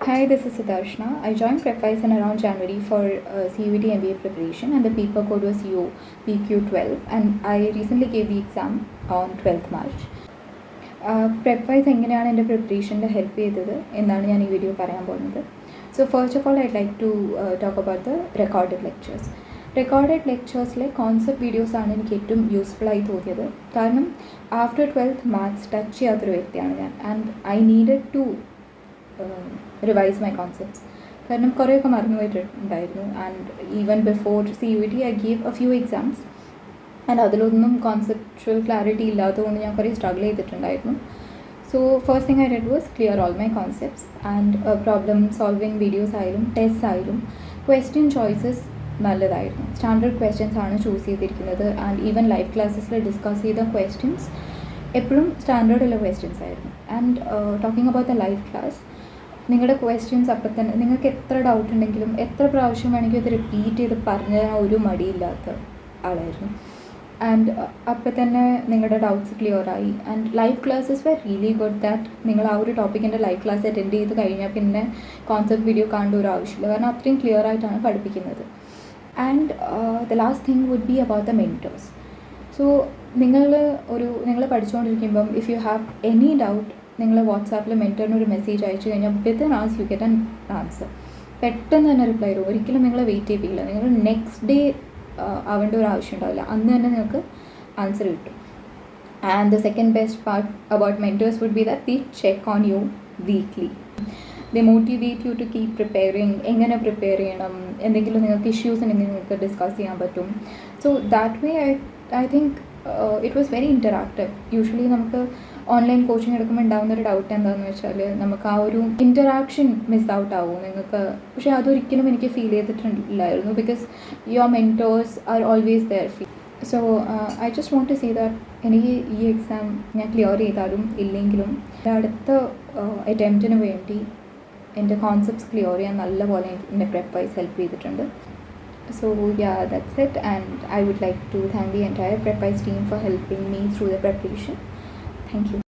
Hi, this is Sudarshana. I joined Prepwise in around January for CUET MBA preparation, and the paper code was COQP12, and I recently gave the exam on 12th March. Prepwise എങ്ങനെയാണ് എൻ്റെ പ്രിപ്പറേഷനിൽ help ചെയ്തത് എന്നാണ് ഞാൻ ഈ video പറയാൻ പോകുന്നത്. So first of all I'd like to talk about the recorded lectures. Recorded ലെക്ചേഴ്സിലെ concept വീഡിയോസാണ് എനിക്ക് ഏറ്റവും യൂസ്ഫുള്ളായി തോന്നിയത്. കാരണം ആഫ്റ്റർ 12th മാത്സ് ടച്ച് ചെയ്യാത്തൊരു വ്യക്തിയാണ് ഞാൻ, and I needed to revise my concepts. കാരണം കുറേയൊക്കെ മറന്നുപോയിട്ടുണ്ടായിരുന്നു. And even before CUET I give a few exams, and അതിലൊന്നും കോൺസെപ്ച്വൽ ക്ലാരിറ്റി ഇല്ലാത്തതുകൊണ്ട് ഞാൻ കുറേ സ്ട്രഗിൾ ചെയ്തിട്ടുണ്ടായിരുന്നു. So first thing I did was clear all my concepts, and problem solving videos ആയാലും test ആയാലും ക്വസ്റ്റ്യൻ ചോയ്സസ് നല്ലതായിരുന്നു. സ്റ്റാൻഡേർഡ് ക്വസ്റ്റ്യൻസ് ആണ് choose ചെയ്തിരിക്കുന്നത്, ആൻഡ് ഈവൻ ലൈവ് ക്ലാസ്സസിൽ ഡിസ്കസ് ചെയ്ത ക്വസ്റ്റ്യൻസ് എപ്പോഴും സ്റ്റാൻഡേർഡുള്ള ക്വസ്റ്റ്യൻസ് ആയിരുന്നു. And talking about the live class, നിങ്ങളുടെ ക്വസ്റ്റ്യൻസ് അപ്പം തന്നെ നിങ്ങൾക്ക് എത്ര ഡൗട്ട് ഉണ്ടെങ്കിലും എത്ര പ്രാവശ്യം വേണമെങ്കിൽ അത് റിപ്പീറ്റ് ചെയ്ത് പറഞ്ഞു തരാൻ ഒരു മടിയില്ലാത്ത ആളായിരുന്നു. ആൻഡ് അപ്പം തന്നെ നിങ്ങളുടെ ഡൗട്ട്സ് ക്ലിയറായി. And live classes were really good that നിങ്ങൾ ആ ഒരു ടോപ്പിക്കിൻ്റെ ലൈവ് ക്ലാസ് അറ്റൻഡ് ചെയ്ത് കഴിഞ്ഞാൽ പിന്നെ കോൺസെപ്റ്റ് വീഡിയോ കാണേണ്ട ഒരു ആവശ്യമില്ല, കാരണം അത്രയും ക്ലിയർ ആയിട്ടാണ് പഠിപ്പിക്കുന്നത്. And the last thing would be about the mentors. So നിങ്ങൾ പഠിച്ചുകൊണ്ടിരിക്കുമ്പം if you have any doubt, നിങ്ങൾ വാട്സാപ്പിൽ മെൻറ്ററിന് ഒരു മെസ്സേജ് അയച്ചു കഴിഞ്ഞാൽ within hours you get an answer. പെട്ടെന്ന് തന്നെ റിപ്ലൈ തരും. ഒരിക്കലും നിങ്ങൾ വെയിറ്റ് ചെയ്യിപ്പിക്കില്ല. നിങ്ങൾ നെക്സ്റ്റ് ഡേ ആവേണ്ട ഒരു ആവശ്യം ഉണ്ടാവില്ല, അന്ന് തന്നെ നിങ്ങൾക്ക് ആൻസർ കിട്ടും. And the second best part about mentors would be that they check on you weekly. They motivate you to keep preparing. എങ്ങനെ പ്രിപ്പയർ ചെയ്യണം, എന്തെങ്കിലും നിങ്ങൾക്ക് ഇഷ്യൂസ് ഉണ്ടെങ്കിൽ നിങ്ങൾക്ക് ഡിസ്കസ് ചെയ്യാൻ പറ്റും. So that way I think it was very interactive. Usually നമുക്ക് online coaching എടുക്കുമ്പോൾ ഉണ്ടാകുന്നൊരു ഡൗട്ട് എന്താണെന്ന് വെച്ചാൽ നമുക്ക് ആ ഒരു ഇൻറ്ററാക്ഷൻ മിസ് ഔട്ട് ആവും നിങ്ങൾക്ക്. പക്ഷേ അതൊരിക്കലും എനിക്ക് ഫീൽ ചെയ്തിട്ടില്ലായിരുന്നു, because your mentors are always there. So I just want to say that എനിക്ക് ഈ എക്സാം ഞാൻ ക്ലിയർ ചെയ്താലും ഇല്ലെങ്കിലും അടുത്ത അറ്റംപ്റ്റിന് വേണ്ടി എൻ്റെ കോൺസെപ്റ്റ്സ് ക്ലിയർ ചെയ്യാൻ നല്ലപോലെ എന്നെ Prepwise ഹെൽപ്പ് ചെയ്തിട്ടുണ്ട്. So yeah, that's it, and I would like to thank the entire Prepwise team for helping me through the preparation. Thank you.